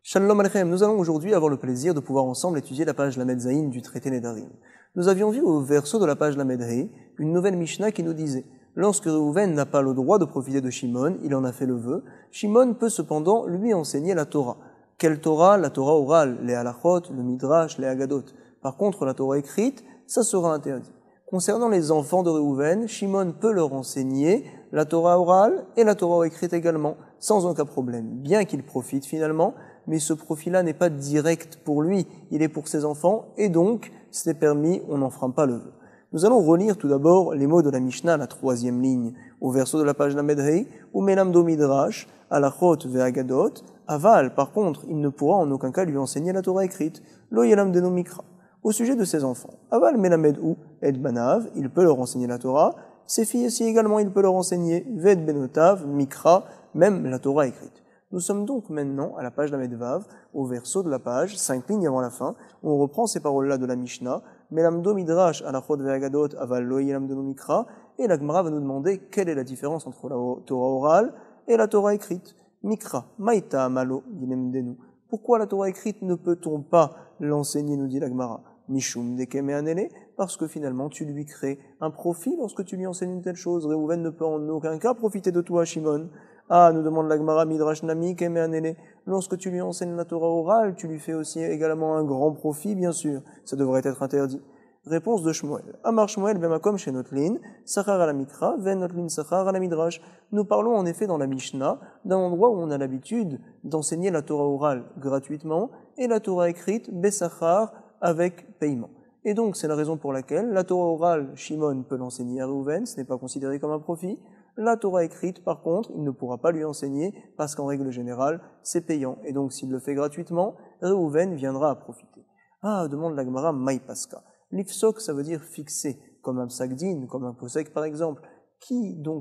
Shalom Aleichem, nous allons aujourd'hui avoir le plaisir de pouvoir ensemble étudier la page Lamed Zayin du traité Nedarim. Nous avions vu au verso de la page Lamed Hei une nouvelle Mishnah qui nous disait « Lorsque Reuven n'a pas le droit de profiter de Shimon, il en a fait le vœu, Shimon peut cependant lui enseigner la Torah. Quelle Torah? La Torah orale, les halachot, le midrash, les hagadot. Par contre, la Torah écrite, ça sera interdit. Concernant les enfants de Reuven, Shimon peut leur enseigner la Torah orale et la Torah écrite également, sans aucun problème, bien qu'il profite finalement, mais ce profit-là n'est pas direct pour lui, il est pour ses enfants, et donc, c'est permis, on n'enfreint pas le vœu. Nous allons relire tout d'abord les mots de la Mishnah, la troisième ligne, au verso de la page Lamed Hei, ou Melamdo Midrash, Halachot ve'Agadot, Aval, par contre, il ne pourra en aucun cas lui enseigner la Torah écrite, Lo Yelamdenu Mikra. Au sujet de ses enfants, Aval Melamed ou Et Banav, il peut leur enseigner la Torah, ses filles aussi également, il peut leur enseigner, Ved Benotav, Mikra, même la Torah écrite. Nous sommes donc maintenant à la page Lamed Vav, au verso de la page, 5 lignes avant la fin, où on reprend ces paroles-là de la Mishnah, Melamdo Midrash Halachot ve'Agadot Aval Lo Yelamdenu Mikra, et la Gemara va nous demander quelle est la différence entre la Torah orale et la Torah écrite. Mikra, Maïta Amalo Yilemdenu. Pourquoi la Torah écrite ne peut-on pas l'enseigner, nous dit la Gemara? Mishum dekeme anele, parce que finalement tu lui crées un profit lorsque tu lui enseignes une telle chose. Reuven ne peut en aucun cas profiter de toi, Shimon. Ah, nous demande la Gemara Midrash Nami keme anele. Lorsque tu lui enseignes la Torah orale, tu lui fais aussi également un grand profit, bien sûr. Ça devrait être interdit. Réponse de Shmuel. Amar Shmuel bemakom chez Notlin, Sachar à la Mikra, ven Notlin Sachar à la Midrash. Nous parlons en effet dans la Mishnah d'un endroit où on a l'habitude d'enseigner la Torah orale gratuitement et la Torah écrite besachar avec paiement. Et donc c'est la raison pour laquelle la Torah orale, Shimon peut l'enseigner à Reuven, ce n'est pas considéré comme un profit. La Torah écrite, par contre, il ne pourra pas lui enseigner parce qu'en règle générale, c'est payant. Et donc s'il le fait gratuitement, Reuven viendra à profiter. Ah, demande la Gemara Maïpaska. L'ifsok, ça veut dire fixer, comme un psagdin, comme un posek par exemple.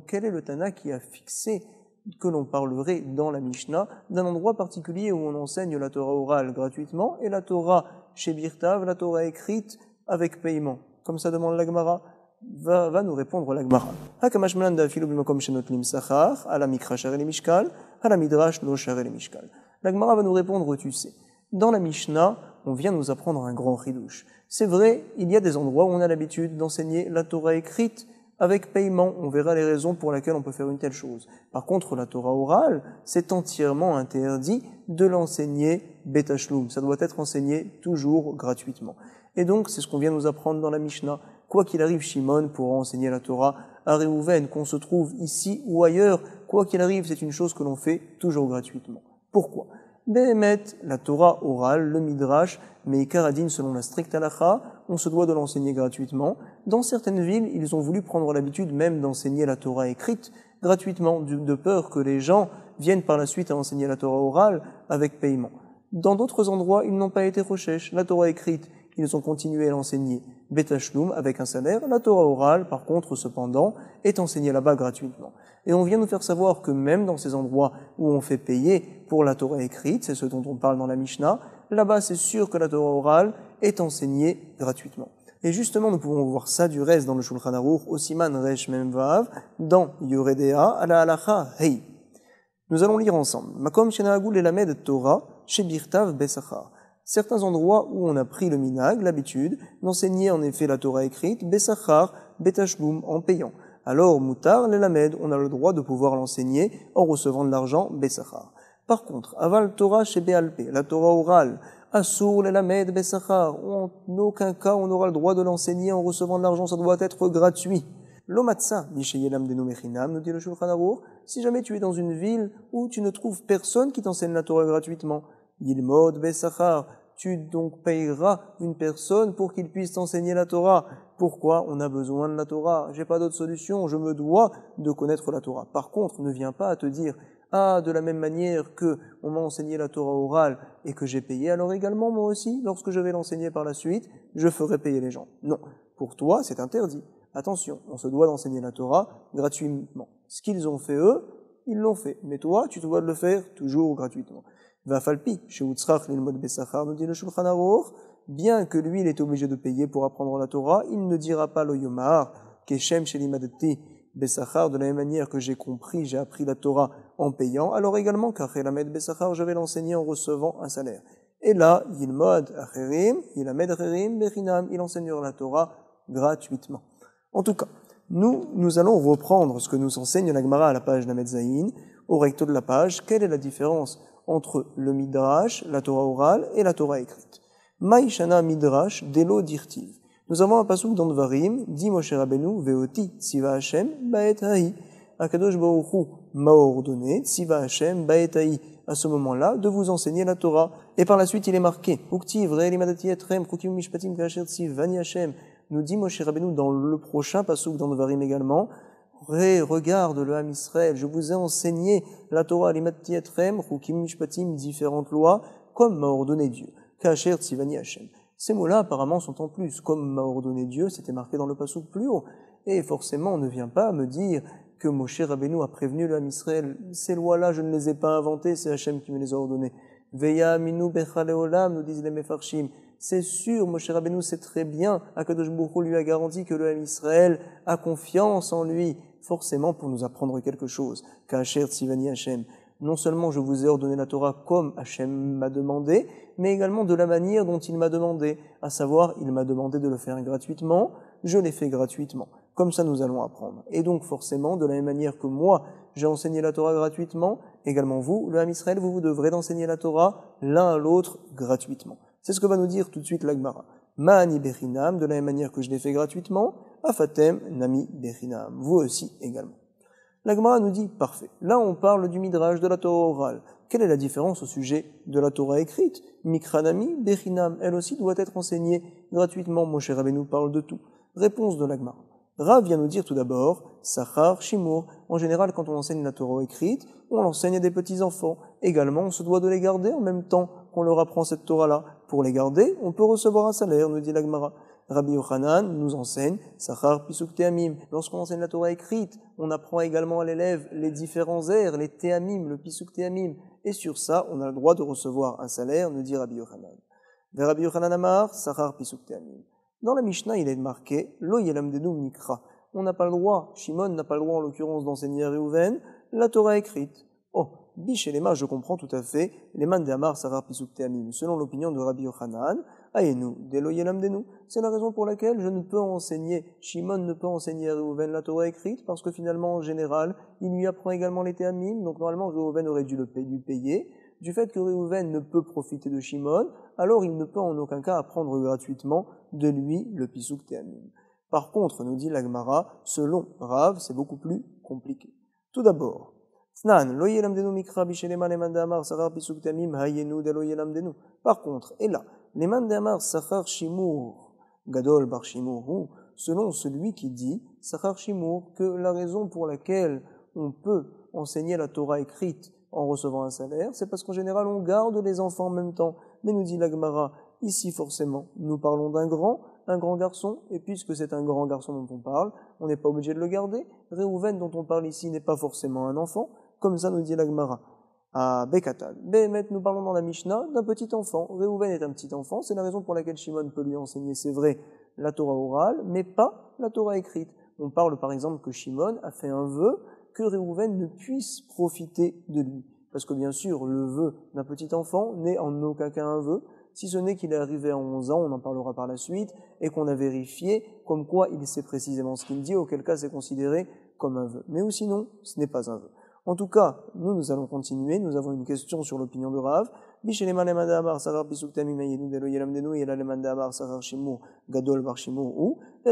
Quel est le Tana qui a fixé que l'on parlerait dans la Mishnah d'un endroit particulier où on enseigne la Torah orale gratuitement et la Torah chez Birtav, la Torah écrite avec paiement? Comme ça demande la Gemara, va nous répondre la Gemara. Hakamash melanda filu bimakom shenotlim sachar, ala mikra share le mishkal, ala midrash lo share le mishkal. La Gemara va nous répondre, tu sais. Dans la Mishnah, on vient nous apprendre un grand chidouche. C'est vrai, il y a des endroits où on a l'habitude d'enseigner la Torah écrite avec paiement. On verra les raisons pour lesquelles on peut faire une telle chose. Par contre, la Torah orale, c'est entièrement interdit de l'enseigner betashloum. Ça doit être enseigné toujours gratuitement. Et donc, c'est ce qu'on vient nous apprendre dans la Mishnah. Quoi qu'il arrive, Shimon pourra enseigner la Torah à Reuven, qu'on se trouve ici ou ailleurs. Quoi qu'il arrive, c'est une chose que l'on fait toujours gratuitement. Pourquoi? Behemet, la Torah orale, le Midrash, mais Karadine selon la stricte halakha, on se doit de l'enseigner gratuitement. Dans certaines villes, ils ont voulu prendre l'habitude même d'enseigner la Torah écrite gratuitement, de peur que les gens viennent par la suite à enseigner la Torah orale avec paiement. Dans d'autres endroits, ils n'ont pas été recherches. La Torah écrite, ils ont continué à l'enseigner betashloum avec un salaire. La Torah orale, par contre, cependant, est enseignée là-bas gratuitement. Et on vient nous faire savoir que même dans ces endroits où on fait payer pour la Torah écrite, c'est ce dont on parle dans la Mishnah, là-bas c'est sûr que la Torah orale est enseignée gratuitement. Et justement, nous pouvons voir ça du reste dans le Shulchan Aruch, au Siman Resh Mem Vav, dans Yoredea, à la Halacha Hei. Nous allons lire ensemble. Makom Shenagul Elamed Torah, Shebirtav Besachar. Certains endroits où on a pris le minag, l'habitude, d'enseigner en effet la Torah écrite, Besachar, Betashloum, en payant. Alors, Moutar, l'Elamed, on a le droit de pouvoir l'enseigner en recevant de l'argent, Besachar. Par contre, Aval Torah chez Bealpe, la Torah orale, Assour, l'Elamed, Besachar, en aucun cas on aura le droit de l'enseigner en recevant de l'argent, ça doit être gratuit. L'Omatsa, Nishayelam Denu Mechinam, nous dit le Shulchan Aruch, si jamais tu es dans une ville où tu ne trouves personne qui t'enseigne la Torah gratuitement, Yilmod Besachar, tu donc payeras une personne pour qu'il puisse t'enseigner la Torah. Pourquoi on a besoin de la Torah? J'ai pas d'autre solution, je me dois de connaître la Torah. Par contre, ne viens pas à te dire, ah, de la même manière que on m'a enseigné la Torah orale et que j'ai payé, alors également moi aussi, lorsque je vais l'enseigner par la suite, je ferai payer les gens. Non. Pour toi, c'est interdit. Attention, on se doit d'enseigner la Torah gratuitement. Ce qu'ils ont fait eux, ils l'ont fait. Mais toi, tu te dois de le faire toujours gratuitement. Vafalpi, chez Utzrach l'ilmod besachar, nous dit le Shulchan Aruch, bien que lui, il est obligé de payer pour apprendre la Torah, il ne dira pas lo yomar, keshem shelimadati besachar, de la même manière que j'ai compris, j'ai appris la Torah en payant, alors également, Kachelamed Besachar, je vais l'enseigner en recevant un salaire. Et là, Yilmod Acherim, Yilamed Acherim, Bechinam, il enseignera la Torah gratuitement. En tout cas, nous allons reprendre ce que nous enseigne la Gemara à la page Lamed Zayin, au recto de la page. Quelle est la différence entre le Midrash, la Torah orale, et la Torah écrite? Maïshana Midrash, Delo Dirtiv. Nous avons un pasuk dans Dvarim, dit Moshe Rabbeinu, Veoti, Tziva Hashem, Baet Ha'i. Akadosh Baruch Hu m'a ordonné, Tziva Hashem, Baet Ha'i, à ce moment-là, de vous enseigner la Torah. Et par la suite, il est marqué, Uktiv, Re'elimadati etrem, Chukim Mishpatim Kasher Tziv, Vani Hashem. Nous dit Moshe Rabbeinu dans le prochain pasuk dans Dvarim également, regarde le Ham Israël, je vous ai enseigné la Torah, Elimati etrem, Chukim Mishpatim, différentes lois, comme m'a ordonné Dieu. Kasher Tzivani Hashem. Ces mots-là, apparemment, sont en plus. Comme m'a ordonné Dieu, c'était marqué dans le pasuk plus haut. Et forcément, on ne vient pas me dire que Moshe Rabbeinu a prévenu le Ham Israël. Ces lois-là, je ne les ai pas inventées, c'est Hashem qui me les a ordonnées. Veya aminu becha leolam, nous disent les Mefarshim. C'est sûr, Moshe Rabbeinu sait très bien, Akadosh Baruch Hu lui a garanti que le Ham Israël a confiance en lui, forcément pour nous apprendre quelque chose. Kasher Tzivani Hashem. Non seulement je vous ai ordonné la Torah comme Hashem m'a demandé, mais également de la manière dont il m'a demandé, à savoir, il m'a demandé de le faire gratuitement, je l'ai fait gratuitement. Comme ça, nous allons apprendre. Et donc, forcément, de la même manière que moi, j'ai enseigné la Torah gratuitement, également vous, le Ham Israël, vous devrez d'enseigner la Torah l'un à l'autre gratuitement. C'est ce que va nous dire tout de suite la Gemara. Ma'ani bechinam, de la même manière que je l'ai fait gratuitement, afatem nami bechinam, vous aussi également. La Gemara nous dit, parfait. Là, on parle du Midrash, de la Torah orale. Quelle est la différence au sujet de la Torah écrite? Mikranami, Bechinam, elle aussi doit être enseignée gratuitement. Moshe Rabbeinu parle de tout. Réponse de la Gemara. Rav vient nous dire tout d'abord, Sachar, Shimur. En général, quand on enseigne la Torah écrite, on l'enseigne à des petits-enfants. Également, on se doit de les garder en même temps qu'on leur apprend cette Torah-là. Pour les garder, on peut recevoir un salaire, nous dit la Gemara. Rabbi Yochanan nous enseigne Sachar Pisuk Teamim. Lorsqu'on enseigne la Torah écrite, on apprend également à l'élève les différents airs, les Teamim, le Pisuk Teamim. Et sur ça, on a le droit de recevoir un salaire, nous dit Rabbi Yochanan. Vers Rabbi Yochanan Amar, Sachar Pisuk Teamim. Dans la Mishnah, il est marqué Lo Yelamdenu Mikra. On n'a pas le droit, Shimon n'a pas le droit en l'occurrence d'enseigner à Réhouven la Torah écrite. Oh, Bichelema, je comprends tout à fait, les man de Amar Sachar Pisuk Teamim. Selon l'opinion de Rabbi Yochanan, Ayenu, Delo Yelamdenu. C'est la raison pour laquelle je ne peux enseigner, Shimon ne peut enseigner à Réhouven la Torah écrite, parce que finalement, en général, il lui apprend également les Teamim, donc normalement Réhouven aurait dû lui payer. Du fait que Réhouven ne peut profiter de Shimon, alors il ne peut en aucun cas apprendre gratuitement de lui le Pisuk Teamim. Par contre, nous dit la Gemara, selon Rav, c'est beaucoup plus compliqué. Tout d'abord, Tnan, lo yelamdenu mikra bishelema leman de'amar sachar pisuk teamim hayenu de lo yelamdenu. Par contre, et là, leman de'amar sachar shimur, gadol bar shimur, selon celui qui dit, sachar shimur, que la raison pour laquelle on peut enseigner la Torah écrite en recevant un salaire, c'est parce qu'en général on garde les enfants en même temps. Mais nous dit la Gemara, ici forcément, nous parlons d'un grand garçon, et puisque c'est un grand garçon dont on parle, on n'est pas obligé de le garder. Réhouven dont on parle ici n'est pas forcément un enfant, comme ça nous dit la Gemara. À Bekatan. Behemet, nous parlons dans la Mishnah d'un petit enfant. Réhouven est un petit enfant, c'est la raison pour laquelle Shimon peut lui enseigner, c'est vrai, la Torah orale, mais pas la Torah écrite. On parle par exemple que Shimon a fait un vœu que Réhouven ne puisse profiter de lui. Parce que bien sûr, le vœu d'un petit enfant n'est en aucun cas un vœu, si ce n'est qu'il est arrivé à 11 ans, on en parlera par la suite, et qu'on a vérifié comme quoi il sait précisément ce qu'il dit, auquel cas c'est considéré comme un vœu. Mais ou sinon, ce n'est pas un vœu. En tout cas, nous allons continuer, nous avons une question sur l'opinion de Rav. Et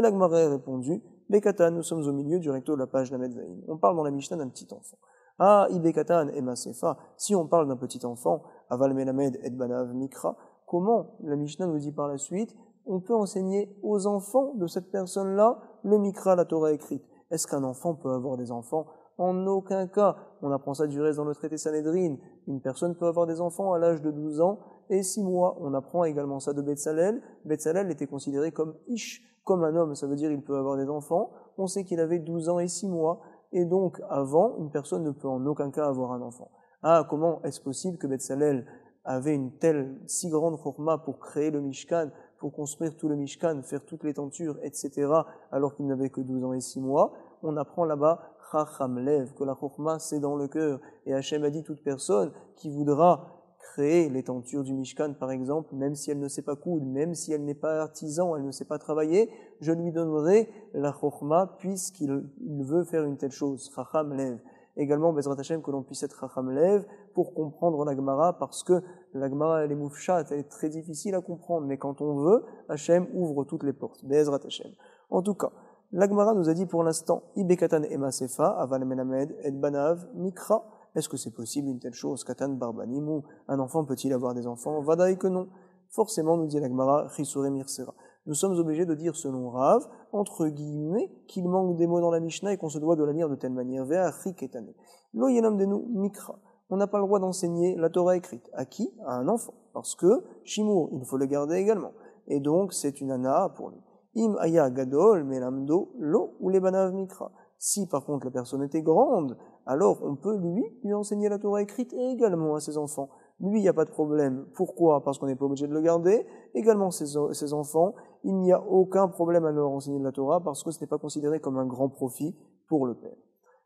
la Gemara a répondu, Bekatan, nous sommes au milieu du recto de la page Lamed Zayin. On parle dans la Mishnah d'un petit enfant. Ah, Ibekatan et Masefa, si on parle d'un petit enfant, Aval Melamed et Banav Mikra, comment, la Mishnah nous dit par la suite, on peut enseigner aux enfants de cette personne-là le Mikra, la Torah écrite. Est-ce qu'un enfant peut avoir des enfants? En aucun cas. On apprend ça du reste dans le traité Sanhedrin. Une personne peut avoir des enfants à l'âge de 12 ans et 6 mois. On apprend également ça de Betzalel. Betzalel était considéré comme Ish, comme un homme. Ça veut dire qu'il peut avoir des enfants. On sait qu'il avait 12 ans et 6 mois. Et donc, avant, une personne ne peut en aucun cas avoir un enfant. Ah, comment est-ce possible que Betzalel avait une telle, si grande chorma pour créer le Mishkan, pour construire tout le Mishkan, faire toutes les tentures, etc., alors qu'il n'avait que 12 ans et 6 mois? on apprend là-bas Chacham Lev, que la Chokhma c'est dans le cœur. Et Hachem a dit toute personne qui voudra créer les tentures du Mishkan par exemple, même si elle ne sait pas coudre, même si elle n'est pas artisan, elle ne sait pas travailler, je lui donnerai la Chokhma puisqu'il veut faire une telle chose, Chacham Lev. Également, Bezrat Hashem, que l'on puisse être Chacham Lev pour comprendre la Gemara, parce que la Gemara, elle est moufchat, elle est très difficile à comprendre, mais quand on veut, Hashem ouvre toutes les portes. Bezrat Hashem. En tout cas, la Gemara nous a dit pour l'instant, Ibekatan Ema Sefa, Aval Menamed, Et Banav, Mikra. Est-ce que c'est possible une telle chose? Katan Barbanim, ou un enfant peut-il avoir des enfants? Vadaï que non. Forcément, nous dit la Gemara, Chisure Mirsera. Nous sommes obligés de dire selon Rav, entre guillemets, qu'il manque des mots dans la Mishnah et qu'on se doit de la lire de telle manière. Ve'achiketane. Lo yenam de nous mikra. On n'a pas le droit d'enseigner la Torah écrite. À qui? À un enfant. Parce que, Shimour, il faut le garder également. Et donc, c'est une ana pour lui. Im aya gadol melamdo lo ou les banav mikra. Si par contre la personne était grande, alors on peut lui enseigner la Torah écrite également à ses enfants. Lui, il n'y a pas de problème. Pourquoi? Parce qu'on n'est pas obligé de le garder. Également, ses enfants, il n'y a aucun problème à leur enseigner de la Torah parce que ce n'est pas considéré comme un grand profit pour le père.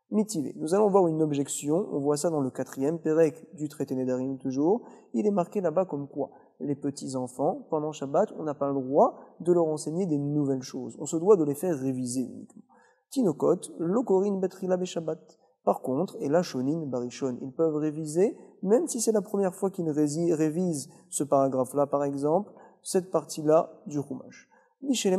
Mitivé. Nous allons voir une objection. On voit ça dans le 4e Pérec du traité Nedarim toujours. Il est marqué là-bas comme quoi les petits-enfants, pendant Shabbat, on n'a pas le droit de leur enseigner des nouvelles choses. On se doit de les faire réviser uniquement. Tinokot, lokorin betrila Shabbat. Par contre, et la shonin barishon, ils peuvent réviser, même si c'est la première fois qu'ils révisent ce paragraphe-là, par exemple, cette partie-là du Chumash. Je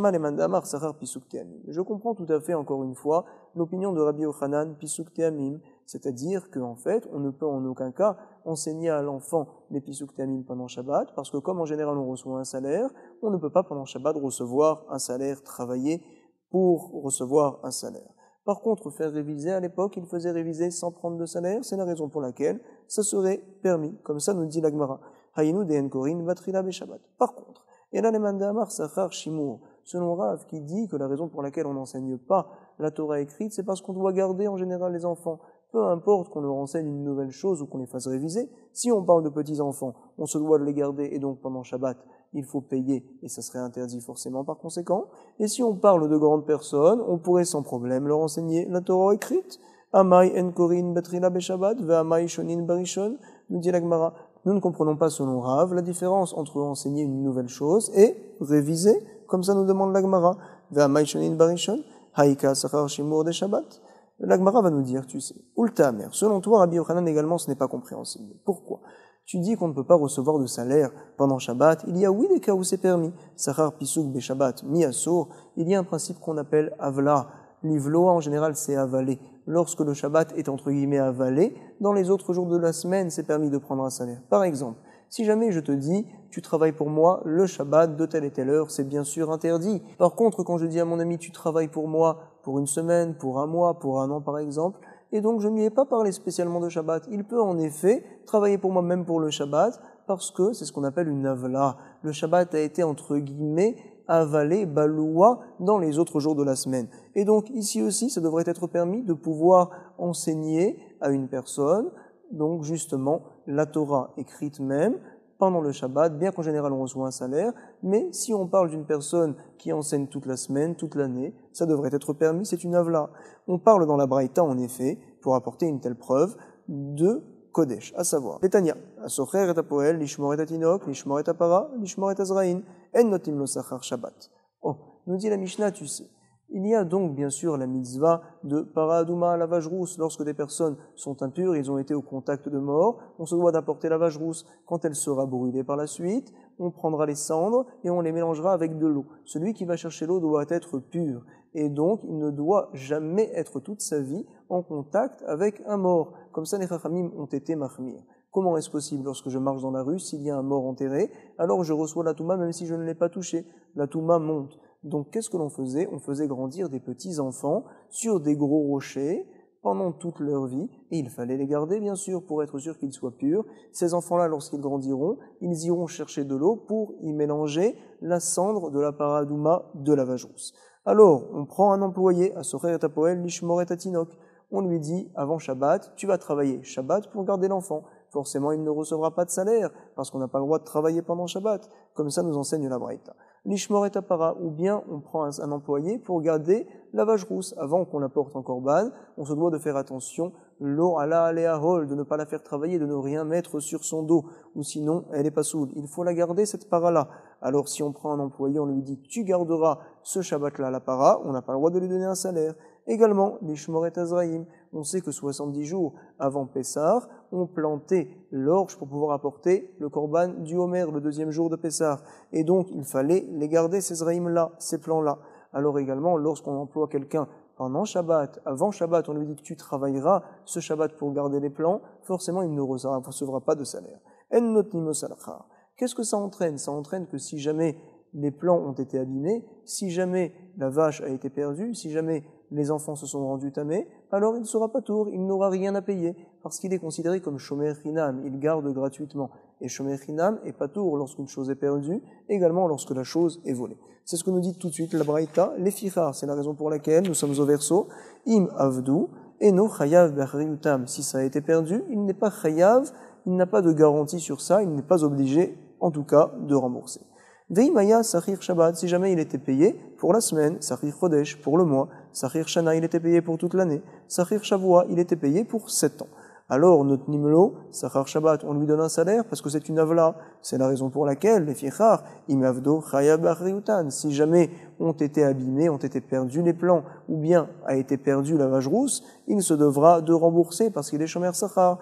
comprends tout à fait, encore une fois, l'opinion de Rabbi Yochanan, Pisuk Teamim, c'est-à-dire qu'en fait, on ne peut en aucun cas enseigner à l'enfant les Pisuk Teamim pendant Shabbat, parce que comme en général on reçoit un salaire, on ne peut pas pendant Shabbat recevoir un salaire, travailler pour recevoir un salaire. Par contre, faire réviser, à l'époque, il faisait réviser sans prendre de salaire, c'est la raison pour laquelle ça serait permis. Comme ça nous dit la Gemara. Hayinu de Korin batrila Shabbat. Par contre, et là les mandamar sachar shimur, selon Rav qui dit que la raison pour laquelle on n'enseigne pas la Torah écrite, c'est parce qu'on doit garder en général les enfants. Peu importe qu'on leur enseigne une nouvelle chose ou qu'on les fasse réviser, si on parle de petits enfants, on se doit de les garder et donc pendant Shabbat, il faut payer et ça serait interdit forcément par conséquent. Et si on parle de grandes personnes, on pourrait sans problème leur enseigner la Torah écrite. Amai en korin betrila beshabbat, ve amai shonin barishon, nous dit la Gemara. Nous ne comprenons pas selon Rav la différence entre enseigner une nouvelle chose et réviser, comme ça nous demande la Gemara. Ve amai shonin barishon, haïka sachar shimur de Shabbat. La Gemara va nous dire, tu sais, Ulta Amer. Selon toi, Rabbi Yochanan également, ce n'est pas compréhensible. Pourquoi? Tu dis qu'on ne peut pas recevoir de salaire pendant Shabbat. Il y a oui des cas où c'est permis. Sachar Pisuk Be Shabbat Mi Asur. Il y a un principe qu'on appelle Avla. L'Ivloa, en général, c'est avalé. Lorsque le Shabbat est entre guillemets avalé, dans les autres jours de la semaine, c'est permis de prendre un salaire. Par exemple, si jamais je te dis, tu travailles pour moi le Shabbat de telle et telle heure, c'est bien sûr interdit. Par contre, quand je dis à mon ami, tu travailles pour moi pour une semaine, pour un mois, pour un an par exemple, et donc je ne lui ai pas parlé spécialement de Shabbat. Il peut en effet travailler pour moi même pour le Shabbat, parce que c'est ce qu'on appelle une avla. Le Shabbat a été entre guillemets avalé, baloua, dans les autres jours de la semaine. Et donc ici aussi, ça devrait être permis de pouvoir enseigner à une personne, donc justement la Torah écrite même, pendant le Shabbat, bien qu'en général on reçoit un salaire, mais si on parle d'une personne qui enseigne toute la semaine, toute l'année, ça devrait être permis, c'est une avla. On parle dans la Braïta, en effet, pour apporter une telle preuve, de Kodesh, à savoir, Betania, Asocher et Apoel, Lishmor et Atinok, Lishmor et Apara, Lishmor et Azraïn, En notim lo sachar Shabbat. Oh, nous dit la Mishnah, tu sais. Il y a donc bien sûr la mitzvah de paraduma à la vache rousse. Lorsque des personnes sont impures, ils ont été au contact de mort, on se doit d'apporter la vache rousse. Quand elle sera brûlée par la suite, on prendra les cendres et on les mélangera avec de l'eau. Celui qui va chercher l'eau doit être pur. Et donc, il ne doit jamais être toute sa vie en contact avec un mort. Comme ça, les chachamim ont été mahmir. Comment est-ce possible lorsque je marche dans la rue, s'il y a un mort enterré, alors je reçois la touma même si je ne l'ai pas touché. La touma monte. Donc qu'est-ce que l'on faisait? On faisait grandir des petits enfants sur des gros rochers pendant toute leur vie, et il fallait les garder bien sûr pour être sûr qu'ils soient purs. Ces enfants-là, lorsqu'ils grandiront, ils iront chercher de l'eau pour y mélanger la cendre de la paradouma de la vache rousse. Alors, on prend un employé, à Socher et Apoel, Lishmor et Atinok. On lui dit, avant Shabbat, tu vas travailler Shabbat pour garder l'enfant. Forcément, il ne recevra pas de salaire, parce qu'on n'a pas le droit de travailler pendant Shabbat. Comme ça nous enseigne la Braïta. L'ishmor et para, ou bien on prend un employé pour garder la vache rousse. Avant qu'on la porte en corban, on se doit de faire attention, l'eau ala aléahol, de ne pas la faire travailler, de ne rien mettre sur son dos, ou sinon elle est pas soule. Il faut la garder cette para-là. Alors si on prend un employé, on lui dit tu garderas ce Shabbat-là la para, on n'a pas le droit de lui donner un salaire. Également, l'ishmor et azraïm, on sait que 70 jours avant Pessah, on plantait l'orge pour pouvoir apporter le korban du Homer, le deuxième jour de Pessah. Et donc, il fallait les garder, ces zraïm-là, ces plants-là. Alors également, lorsqu'on emploie quelqu'un pendant Shabbat, avant Shabbat, on lui dit que tu travailleras ce Shabbat pour garder les plants, forcément, il ne recevra pas de salaire. Qu'est-ce que ça entraîne? Ça entraîne que si jamais les plants ont été abîmés, si jamais la vache a été perdue, si jamais les enfants se sont rendus tamés, alors il ne sera pas tour, il n'aura rien à payer, parce qu'il est considéré comme shomer chinam, il garde gratuitement. Et shomer chinam est pas tour lorsqu'une chose est perdue, également lorsque la chose est volée. C'est ce que nous dit tout de suite la Braïta, les fichar, c'est la raison pour laquelle nous sommes au verso, im avdu, et no chayav b'achriutam. Si ça a été perdu, il n'est pas chayav, il n'a pas de garantie sur ça, il n'est pas obligé, en tout cas, de rembourser. Veimaya Sahir Shabbat, si jamais il était payé pour la semaine, Sahir Chodesh pour le mois, Sahir Shana il était payé pour toute l'année, Sahir Shavua il était payé pour 7 ans. Alors notre Nimlo, Sahar Shabbat, on lui donne un salaire parce que c'est une avla. C'est la raison pour laquelle les fichar, imavdo chayab achriutan, si jamais ont été abîmés, ont été perdus les plants, ou bien a été perdu la vache rousse, il se devra de rembourser parce qu'il est shomer sachar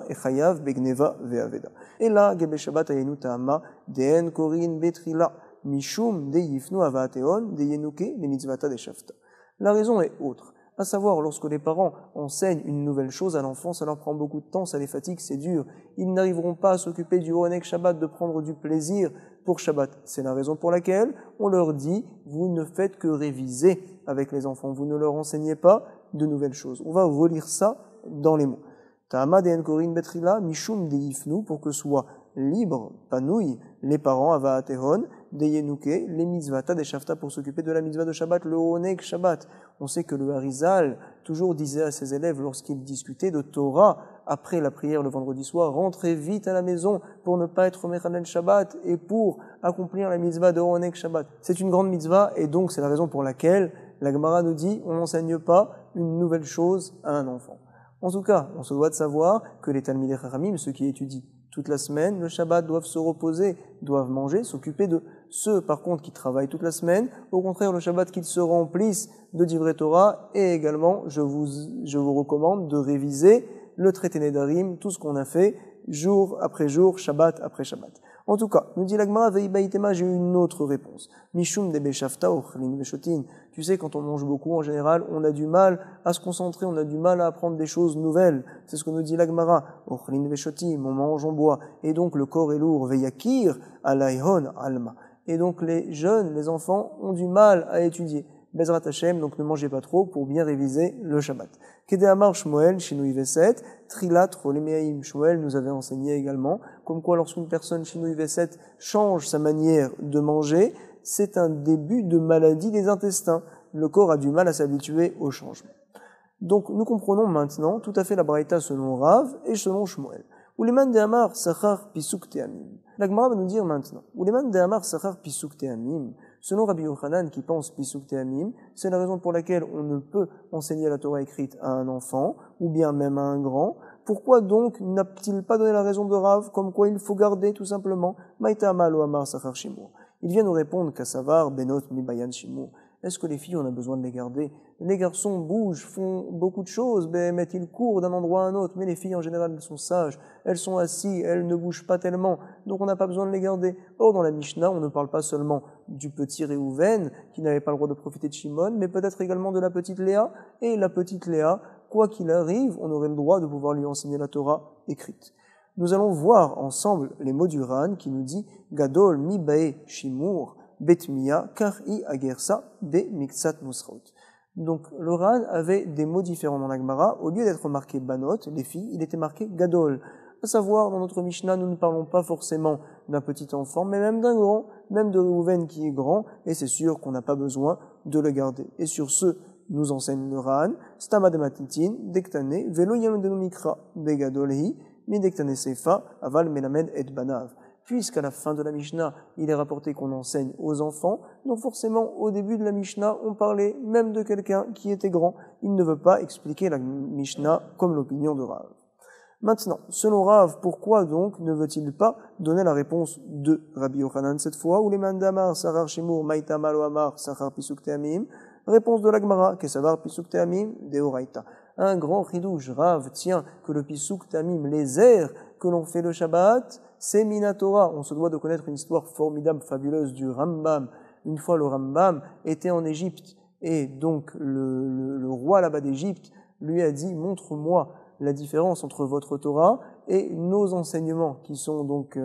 et chayav begneva ve'aveda. Et là, Gebe Shabbat ayenu ta'ama, deen korin betrila, mishum de yifnu avateon, de yenuke, de mitzvata de shafta. La raison est autre. À savoir, lorsque les parents enseignent une nouvelle chose à l'enfant, ça leur prend beaucoup de temps, ça les fatigue, c'est dur. Ils n'arriveront pas à s'occuper du Honek Shabbat, de prendre du plaisir pour Shabbat. C'est la raison pour laquelle on leur dit, vous ne faites que réviser avec les enfants, vous ne leur enseignez pas de nouvelles choses. On va relire ça dans les mots. Ta'ama de enkorin betrila, mishum de yifnu, pour que soient libres, panouilles, les parents, avaatehon, de yenuke, les mitzvata des shafta, pour s'occuper de la mitzvah de Shabbat, le Honek Shabbat. On sait que le Harizal toujours disait à ses élèves lorsqu'ils discutaient de Torah, après la prière le vendredi soir, rentrez vite à la maison pour ne pas être Mechanel Shabbat et pour accomplir la mitzvah de Honek Shabbat. C'est une grande mitzvah et donc c'est la raison pour laquelle la Gemara nous dit on n'enseigne pas une nouvelle chose à un enfant. En tout cas, on se doit de savoir que les Talmidei Chachamim, ceux qui étudient toute la semaine, le Shabbat, doivent se reposer, doivent manger, s'occuper de ceux, par contre, qui travaillent toute la semaine. Au contraire, le Shabbat, qu'ils se remplissent de Divrei Torah. Et également, je vous recommande de réviser le traité Nedarim, tout ce qu'on a fait, jour après jour, Shabbat après Shabbat. En tout cas, nous dit l'Agmara, Veibaïtema, j'ai eu une autre réponse. Mishum de Beshafta, Ochlin Veshotin. Tu sais, quand on mange beaucoup, en général, on a du mal à se concentrer, on a du mal à apprendre des choses nouvelles. C'est ce que nous dit l'Agmara. Ochlin Veshotim, on mange, on boit. Et donc, le corps est lourd. Veiyakir, alaihon, alma. Et donc, les jeunes, les enfants, ont du mal à étudier. Bezrat Hashem, donc ne mangez pas trop pour bien réviser le Shabbat. Kedeamar Shmuel, Shinui Veset, Trilat Rolemeaim. Shmuel nous avait enseigné également, comme quoi lorsqu'une personne Shinui Veset change sa manière de manger, c'est un début de maladie des intestins. Le corps a du mal à s'habituer au changement. Donc nous comprenons maintenant tout à fait la Braïta selon Rav et selon Shmuel. Uleman de Amar Sachar Pisuk Teamim. La Gemara va nous dire maintenant. Uleman de Amar Sachar Pisuk Teamim. Selon Rabbi Yochanan qui pense Pisuk Teamim, c'est la raison pour laquelle on ne peut enseigner la Torah écrite à un enfant, ou bien même à un grand. Pourquoi donc n'a-t-il pas donné la raison de Rav, comme quoi il faut garder tout simplement Maïta Amal ou Amar Sachar Shimur? Il vient nous répondre Kassavar Benot Mibayan Shimur. Est-ce que les filles, on a besoin de les garder? Les garçons bougent, font beaucoup de choses, mais ils courent d'un endroit à un autre. Mais les filles, en général, elles sont sages, elles sont assises, elles ne bougent pas tellement. Donc on n'a pas besoin de les garder. Or, dans la Mishnah, on ne parle pas seulement du petit Réhouven, qui n'avait pas le droit de profiter de Shimon, mais peut-être également de la petite Léa. Et la petite Léa, quoi qu'il arrive, on aurait le droit de pouvoir lui enseigner la Torah écrite. Nous allons voir ensemble les mots du Ran qui nous dit « Gadol mi bae shimur » Betmiya, car i agersa be miksat musraut. Donc, le Ran avait des mots différents dans la Gemara. Au lieu d'être marqué banot, les filles, il était marqué gadol. À savoir, dans notre Mishnah, nous ne parlons pas forcément d'un petit enfant, mais même d'un grand, même de Reuven qui est grand, et c'est sûr qu'on n'a pas besoin de le garder. Et sur ce, nous enseigne le Ran, stama de matitin, dektane, velo yamedenu mikra, begadolhi, mi dektane seifa, aval melamed et banav. puisqu'à la fin de la Mishnah, il est rapporté qu'on enseigne aux enfants, donc forcément, au début de la Mishnah, on parlait même de quelqu'un qui était grand. Il ne veut pas expliquer la Mishnah comme l'opinion de Rav. Maintenant, selon Rav, pourquoi donc ne veut-il pas donner la réponse de Rabbi Yochanan cette fois, ou les mandamar, sarar shemur, maïta malo amar, sachar pisuk teamim, réponse de l'Agmara, kesavar pisuk teamim, deoraita. Un grand chidouche, Rav tient que le pisuk teamim, les airs que l'on fait le Shabbat, c'est Minatora. On se doit de connaître une histoire formidable, fabuleuse du Rambam. Une fois le Rambam était en Égypte, et donc le roi là-bas d'Égypte lui a dit, montre-moi la différence entre votre Torah et nos enseignements, qui sont donc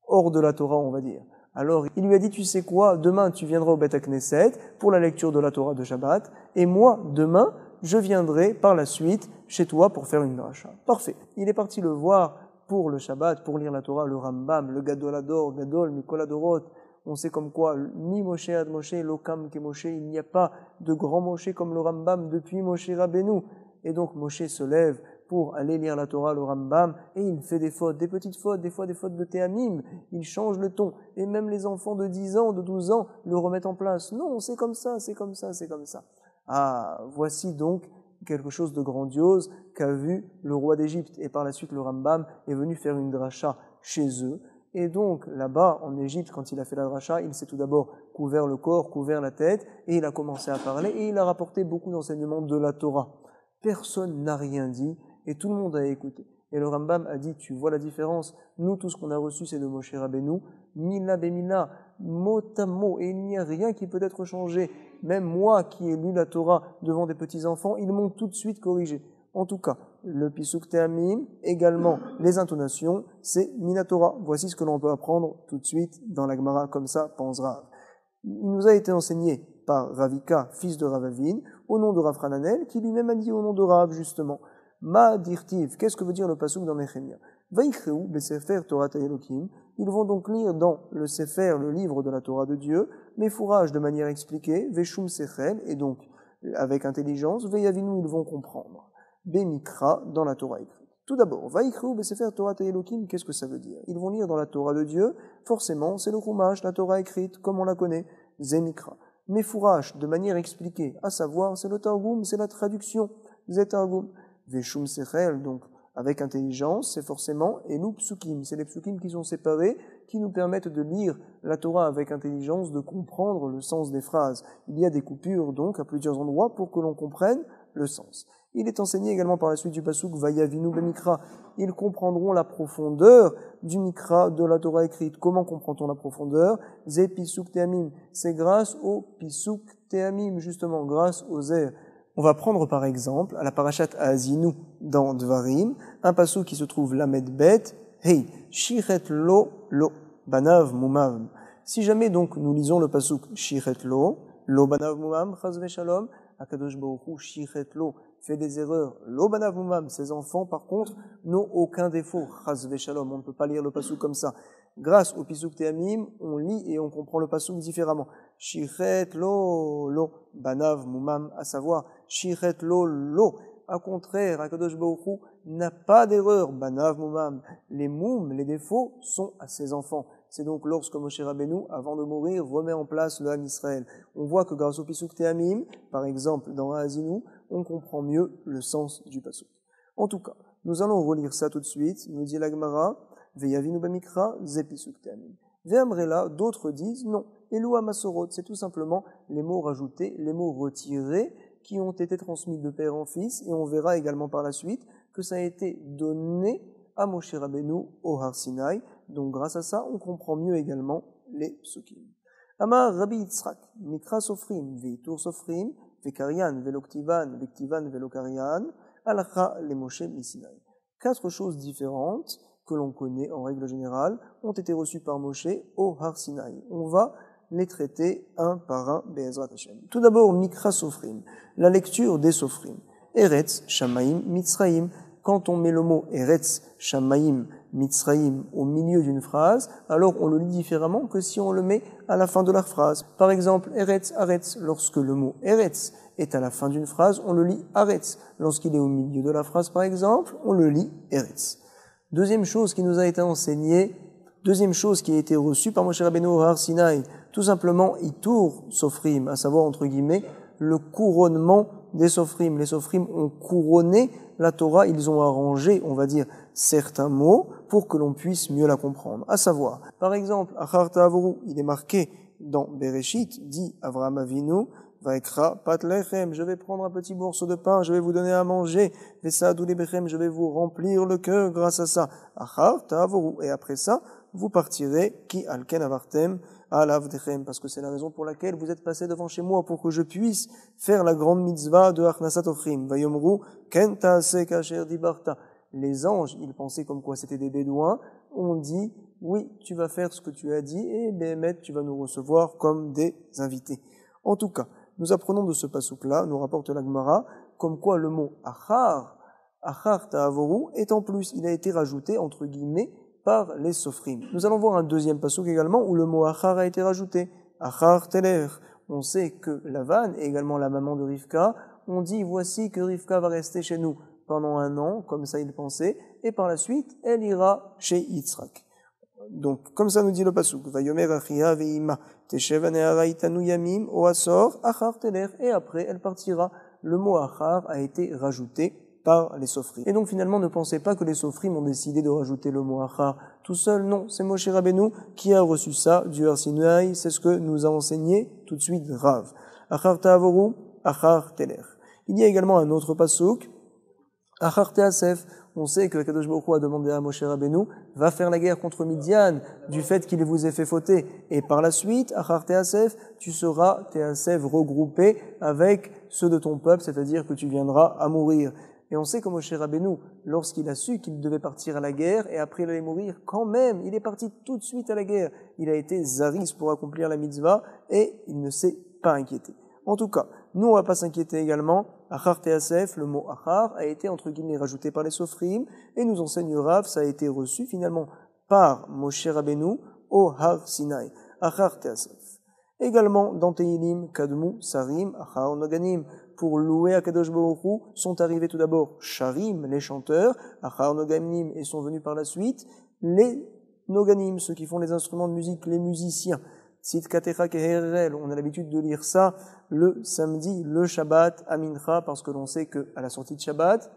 hors de la Torah, on va dire. Alors, il lui a dit, tu sais quoi, demain tu viendras au Beth Knesset pour la lecture de la Torah de Shabbat, et moi, demain, je viendrai par la suite chez toi pour faire une dracha. Parfait. Il est parti le voir pour le Shabbat, pour lire la Torah, le Rambam, le Gadolador, Gadol, Mikoladorot. On sait comme quoi, mi Moshe ad Moshe, lokam ke Moshe, il n'y a pas de grand Moshe comme le Rambam depuis Moshe Rabbeinu. Et donc Moshe se lève pour aller lire la Torah, le Rambam, et il fait des fautes, des petites fautes, des fois des fautes de théamim, il change le ton, et même les enfants de 10 ans, de 12 ans, le remettent en place. Non, c'est comme ça, c'est comme ça, c'est comme ça. Ah, voici donc quelque chose de grandiose qu'a vu le roi d'Égypte, et par la suite le Rambam est venu faire une dracha chez eux, et donc là-bas en Égypte, quand il a fait la dracha, il s'est tout d'abord couvert le corps, couvert la tête, et il a commencé à parler, et il a rapporté beaucoup d'enseignements de la Torah. Personne n'a rien dit, et tout le monde a écouté. Et le Rambam a dit, tu vois la différence, nous tout ce qu'on a reçu c'est de Moshe Rabbeinu, mila bemila, mot à mot, et il n'y a rien qui peut être changé. Même moi qui ai lu la Torah devant des petits-enfants, ils m'ont tout de suite corrigé. En tout cas, le Pisuk Teamim, également les intonations, c'est Minatora. Voici ce que l'on peut apprendre tout de suite dans la Gemara, comme ça, pense Rav. Il nous a été enseigné par Ravika, fils de Ravavin, au nom de Rav Hananel, qui lui-même a dit au nom de Rav, justement. Ma dirtiv, qu'est-ce que veut dire le pasuk dans Nehemia? Vaikhreu besefer Torah Elokim. Ils vont donc lire dans le Sefer, le livre de la Torah de Dieu, mais fourrage de manière expliquée, veshum sechel, et donc avec intelligence, veyavinu, ils vont comprendre. Bemikra, dans la Torah écrite. Tout d'abord, Vaikhreu besefer Torah Elokim, qu'est-ce que ça veut dire? Ils vont lire dans la Torah de Dieu, forcément, c'est le Chumash, la Torah écrite, comme on la connaît, Zemikra. Mais fourrage de manière expliquée, à savoir, c'est le Targum, c'est la traduction, Zetargum. Veshum sechel, donc avec intelligence, c'est forcément Elu psukim, c'est les psukim qui sont séparés, qui nous permettent de lire la Torah avec intelligence, de comprendre le sens des phrases. Il y a des coupures donc à plusieurs endroits pour que l'on comprenne le sens. Il est enseigné également par la suite du pasuk Vayavinu bemikra. Ils comprendront la profondeur du mikra de la Torah écrite. Comment comprend-on la profondeur? Ze pisuk teamim. C'est grâce au pisuk teamim, justement, grâce aux airs. On va prendre par exemple à la parashat Azinu dans Dvarim, un pasuk qui se trouve Lamed Bet, Hey, Shichet lo lo, banav mumav. Si jamais donc nous lisons le pasuk Shichet lo banav mumav, chas v'shalom, Akadosh Baruch Hu, Shichet lo, fait des erreurs, lo banav mumav, ses enfants par contre n'ont aucun défaut, chas v'shalom, on ne peut pas lire le pasuk comme ça. Grâce au pisuk teamim, on lit et on comprend le pasuk différemment. Shichet lo, banav mumam, à savoir, shichet lo. À contraire, Akadosh Baruch Hu n'a pas d'erreur, banav mumam. Les moum, les défauts, sont à ses enfants. C'est donc lorsque Moshe Rabbeinu, avant de mourir, remet en place le Ham Israël. On voit que grâce au pisuk teamim, par exemple dans Ha'azinu, on comprend mieux le sens du pasuk. En tout cas, nous allons relire ça tout de suite, nous dit la Gemara, Veyavinu b'mikra, ze pisuk teamim. Ve'amrela, d'autres disent non. Elu hamasorot, c'est tout simplement les mots rajoutés, les mots retirés qui ont été transmis de père en fils, et on verra également par la suite que ça a été donné à Moshe Rabbeinu au Har Sinai. Donc grâce à ça, on comprend mieux également les psukim. Amar Rabbi Yitzhak, mikra sofrim, veitur sofrim, vekarian, veloktivan, vektivan, velokarian, alcha le Moshe misinai. 4 choses différentes que l'on connaît en règle générale, ont été reçus par Moshe au Har Sinai. On va les traiter un par un, Be'ezrat Hashem. Tout d'abord, Mikra Sofrim, la lecture des Sofrim. Eretz, Shamaim, Mitzraim. Quand on met le mot Eretz, Shamaim, Mitzraim au milieu d'une phrase, alors on le lit différemment que si on le met à la fin de la phrase. Par exemple, Eretz, Aretz, lorsque le mot Eretz est à la fin d'une phrase, on le lit Aretz. Lorsqu'il est au milieu de la phrase, par exemple, on le lit Eretz. Deuxième chose qui nous a été enseignée Deuxième chose qui a été reçue par Moshe Rabbeinu au Har Sinaï, tout simplement Itour Sofrim, à savoir entre guillemets le couronnement des Sofrim. Les Sofrim ont couronné la Torah, ils ont arrangé, on va dire, certains mots pour que l'on puisse mieux la comprendre. À savoir, par exemple, Achar Ta'avoru, il est marqué dans Bereshit, dit Avraham Avinu, Vaikra pat lechem, je vais prendre un petit morceau de pain, je vais vous donner à manger, Vesadou lebechem, je vais vous remplir le cœur grâce à ça. Achar Ta'avoru, et après ça, vous partirez, ki alken avartem, alavdechem, parce que c'est la raison pour laquelle vous êtes passé devant chez moi, pour que je puisse faire la grande mitzvah de Achnasat Ochrim. Vayomru, ken ta'aseh kasher dibarta. Les anges, ils pensaient comme quoi c'était des bédouins, ont dit, oui, tu vas faire ce que tu as dit, et Béhémet, tu vas nous recevoir comme des invités. En tout cas, nous apprenons de ce pasouk-là, nous rapporte la Gemara, comme quoi le mot achar ta'avoru, est en plus, il a été rajouté, entre guillemets, par les sofrim. Nous allons voir un deuxième pasouk également, où le mot achar a été rajouté. Achar teler. On sait que Lavan, et également la maman de Rivka, ont dit, voici que Rivka va rester chez nous pendant 1 an, comme ça il pensait, et par la suite, elle ira chez Yitzhak. Donc, comme ça nous dit le pasuk, Vayomer achia veima teshev ne'ara itanu yamim oasor achar teler, et après elle partira. Le mot achar a été rajouté par les sofrim. Et donc finalement, ne pensez pas que les sofrim ont décidé de rajouter le mot achar tout seul. Non, c'est Moshe Rabbeinu qui a reçu ça du Har Sinaï. C'est ce que nous a enseigné tout de suite Rav. Achar ta'avoru, achar teler. Il y a également un autre pasuk, achar te'asef. On sait que Kadosh Baruch Hu a demandé à Moshe Rabbeinu, va faire la guerre contre Midian, du fait qu'il vous ait fait fauter. Et par la suite, achar te'asef, tu seras te'asef regroupé avec ceux de ton peuple, c'est-à-dire que tu viendras à mourir. Et on sait que Moshe Rabbeinu, lorsqu'il a su qu'il devait partir à la guerre, et après il allait mourir, quand même, il est parti tout de suite à la guerre. Il a été zaris pour accomplir la mitzvah, et il ne s'est pas inquiété. En tout cas, nous on va pas s'inquiéter également. Achar te'asef, le mot achar, a été entre guillemets rajouté par les sofrim, et nous enseigne Rav, ça a été reçu finalement par Moshe Rabbeinu au Har Sinaï. Achar te'asef. Également, dans Tehilim, Kadmu, Sarim, Achar Noganim, pour louer Akadosh Baruch Hu, sont arrivés tout d'abord Sharim, les chanteurs, Achar Noganim, et sont venus par la suite les Noganim, ceux qui font les instruments de musique, les musiciens. Tzidkatecha keherel, on a l'habitude de lire ça le samedi, le Shabbat, à Mincha, parce que l'on sait que à la sortie de Shabbat,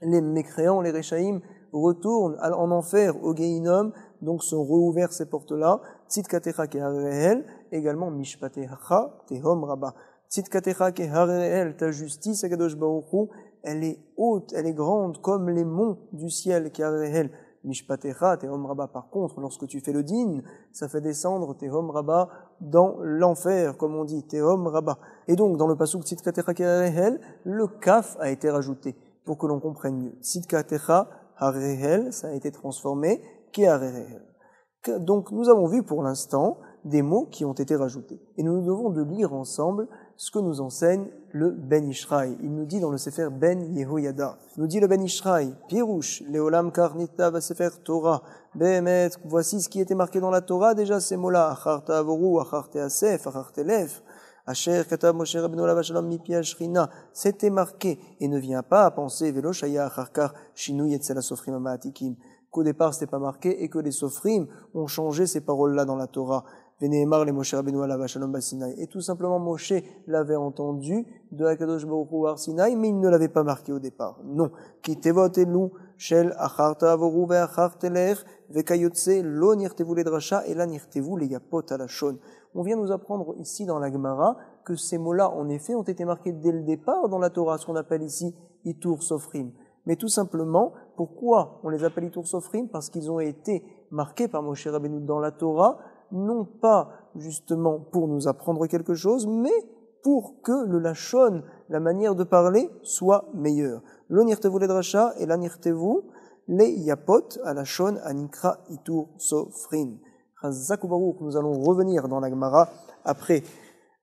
les mécréants, les Réchaïm, retournent en enfer au Gehinom, donc sont rouverts ces portes-là. Tzidkatecha keherel, également Mishpatecha tehom rabba. Tzidkatecha keherel, ta justice, Akadosh Baruch Hu, elle est haute, elle est grande, comme les monts du ciel, keherel. Mishpatecha, tehom rabba. Par contre, lorsque tu fais le din, ça fait descendre tehom rabba dans l'enfer, comme on dit, tehom rabba. Et donc, dans le pasuk tzidkatecha keharehel, le kaf a été rajouté, pour que l'on comprenne mieux. Tzidkatecha harehel, ça a été transformé, keharehel. Donc, nous avons vu pour l'instant des mots qui ont été rajoutés. Et nous devons de lire ensemble ce que nous enseigne le Ben Ishraï. Il nous dit dans le Sefer Ben Yehoyada, nous dit le Ben Ishraï, Pirouche, Leolam Karnita va Sefer Torah, Behemet, voici ce qui était marqué dans la Torah, déjà ces mots-là, Achar Ta'avoru, Achar Te'asef, Achar Telef, Asher Katav Moshe Rabbeinu Alav Shalom Mipi Ashrina, c'était marqué, et ne vient pas à penser, Velo Shaya Acharkar, Shinui Etzel Asofrim Amatikim, qu'au départ c'était pas marqué, et que les Sofrim ont changé ces paroles-là dans la Torah. Venéemar les Moshe Rabbeinu Alav Shalom Basinaï. Et tout simplement, Moshe l'avait entendu de Akadosh Baruch Hu Har Sinaï, mais il ne l'avait pas marqué au départ. Non. Ki tevot elu shel achar ta'avoru ve'achar teler ve'kayotse lo nirtevu le drasha et la nirtevu le yapot alashon. On vient nous apprendre ici dans la Gemara que ces mots-là, en effet, ont été marqués dès le départ dans la Torah, ce qu'on appelle ici Itur Sofrim. Mais tout simplement, pourquoi on les appelle Itur Sofrim? Parce qu'ils ont été marqués par Moshe Rabbeinu dans la Torah, non pas justement pour nous apprendre quelque chose, mais pour que le lachon, la manière de parler, soit meilleure. Lo nirtevu le drasha et la nirtevu le yapot à lachon anikra itur sofrin. Chazaku baruch, nous allons revenir dans la Gemara après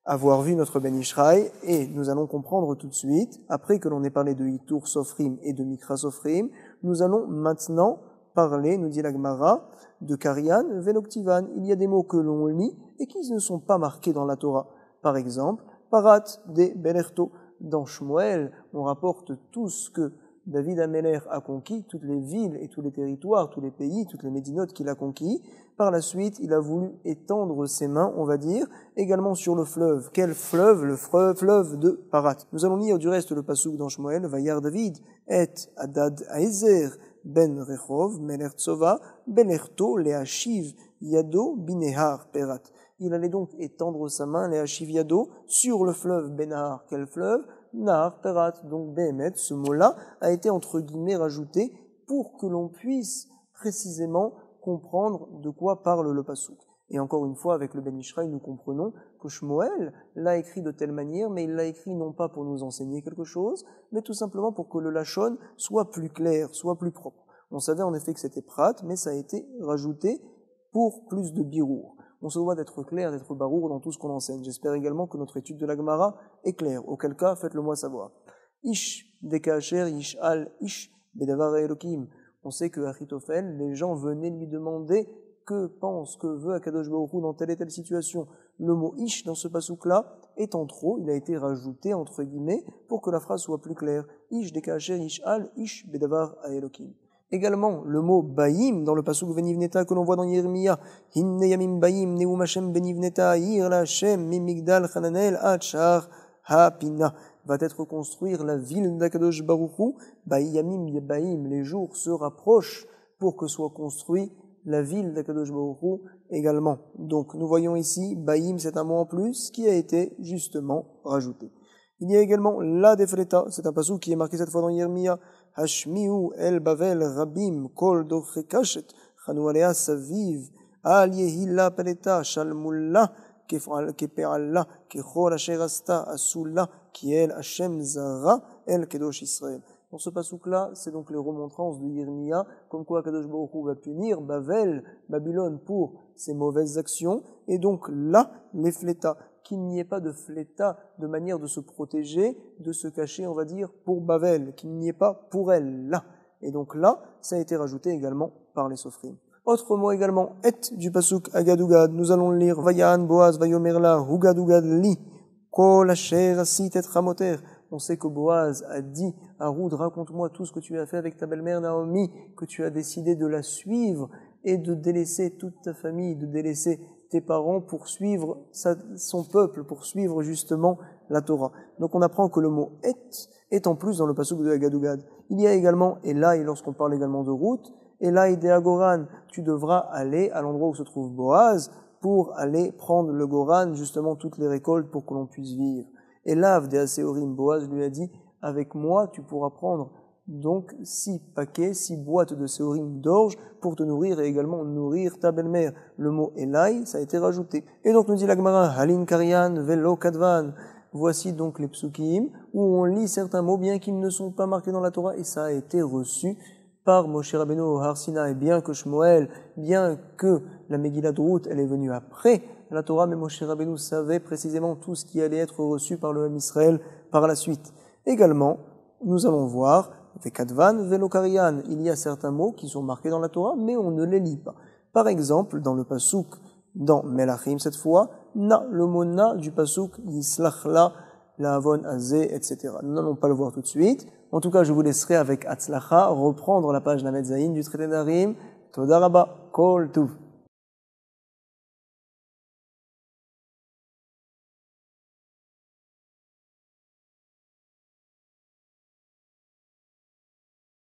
avoir vu notre Ben Ishraï et nous allons comprendre tout de suite, après que l'on ait parlé de itur sofrim et de mikra sofrim, nous allons maintenant parler, nous dit la Gemara, de Karian, Veloktivan. Il y a des mots que l'on lit et qui ne sont pas marqués dans la Torah. Par exemple, Parat de Belerto. Dans Shmuel, on rapporte tout ce que David Améler a conquis toutes les villes et tous les territoires, tous les pays, toutes les médinotes qu'il a conquis. Par la suite, il a voulu étendre ses mains, on va dire, également sur le fleuve. Quel fleuve? Le fleuve de Parat. Nous allons lire du reste le passouk dans Shmuel, Vayar David et Adad Aezer ben Rechov Melech Tsova Belerto Leashiv Yado Binehar Perat. Il allait donc étendre sa main, Leashiv Yado, sur le fleuve Benahar. Quel fleuve? Nahar Perat. Donc Behemet, ce mot-là a été entre guillemets rajouté pour que l'on puisse précisément comprendre de quoi parle le passouk. Et encore une fois, avec le Ben Ishraï, nous comprenons que Shmuel l'a écrit de telle manière, mais il l'a écrit non pas pour nous enseigner quelque chose, mais tout simplement pour que le Lachon soit plus clair, soit plus propre. On savait en effet que c'était Prat, mais ça a été rajouté pour plus de birour. On se doit d'être clair, d'être barour dans tout ce qu'on enseigne. J'espère également que notre étude de la Gemara est claire. Auquel cas, faites-le moi savoir. Ish dekacher ish al ish bedavar elokim. On sait que Achitophel, les gens venaient lui demander que pense, que veut Akadosh Baruch Hu dans telle et telle situation. Le mot ish dans ce pasouk-là est en trop, il a été rajouté entre guillemets pour que la phrase soit plus claire. Ish dekacher ish al ish bedavar elokim. Également, le mot Baïm dans le pasuk Venivneta que l'on voit dans Yirmiya, Hinne Yamim Baïm Neum Hashem Benivneta Ir Hashem Mimigdal Chananel Achar Hapina va être construire la ville d'Akadosh Baruch Hu. Baïm Baïm, les jours se rapprochent pour que soit construit la ville d'Akadosh Baruch Hu également. Donc nous voyons ici, Baïm c'est un mot en plus qui a été justement rajouté. Il y a également la defleta, c'est un pasuk qui est marqué cette fois dans Yirmiya, Hashmiu el Bavel Rabim Kol Dochekashet Chanu Alea Saviv Al Yehila Peleta Shalmulla Kepe'alla Kechol Asher Asta Asulla Kiel Hashem Zara El Kedosh Israël. Dans ce passouk-là, c'est donc les remontrances de Yirmiya, comme quoi Kadosh Baruch Hu va punir Bavel, Babylone, pour ses mauvaises actions, et donc là, les flétas, qu'il n'y ait pas de fléta de manière de se protéger, de se cacher, on va dire, pour Bavel, qu'il n'y ait pas pour elle, là. Et donc là, ça a été rajouté également par les Sofrim. Autre mot également, et du pasuk Agadugad, nous allons le lire, Vayan Boaz Vayomerla, Hugadugad li, Kol Asher Asit et Ramoter. On sait que Boaz a dit à Ruth, raconte-moi tout ce que tu as fait avec ta belle-mère Naomi, que tu as décidé de la suivre et de délaisser toute ta famille, de délaisser tes parents pour suivre son peuple, pour suivre justement la Torah. Donc on apprend que le mot est en plus dans le pasuk de Agadugad. Il y a également Elai, lorsqu'on parle également de Ruth, Elai de Agoran, tu devras aller à l'endroit où se trouve Boaz pour aller prendre le Goran, justement toutes les récoltes pour que l'on puisse vivre. Et Lav de Aséorim, Boaz lui a dit, avec moi tu pourras prendre donc 6 paquets, 6 boîtes de séorim d'orge pour te nourrir et également nourrir ta belle-mère. Le mot Elai, ça a été rajouté. Et donc nous dit la Gemara, Halin Karian Velo Kadvan. Voici donc les psukim où on lit certains mots bien qu'ils ne sont pas marqués dans la Torah et ça a été reçu par Moshe Rabbeinu au Har Sinaï. Bien que Shmuel, bien que la Megillah de Ruth, elle est venue après la Torah, mais Moshe Rabbeinu savait précisément tout ce qui allait être reçu par le Ham Israël par la suite. Également, nous allons voir Vekadvan, Velokarian. Il y a certains mots qui sont marqués dans la Torah, mais on ne les lit pas. Par exemple, dans le pasuk, dans Melachim cette fois, na, le mot na du pasuk, Yislachla, la Avon Azé, etc. Nous n'allons pas le voir tout de suite. En tout cas, je vous laisserai avec Hatzlacha reprendre la page Lamed Zayin du traité d'Arim. Toda Rabba, Kol Tuv.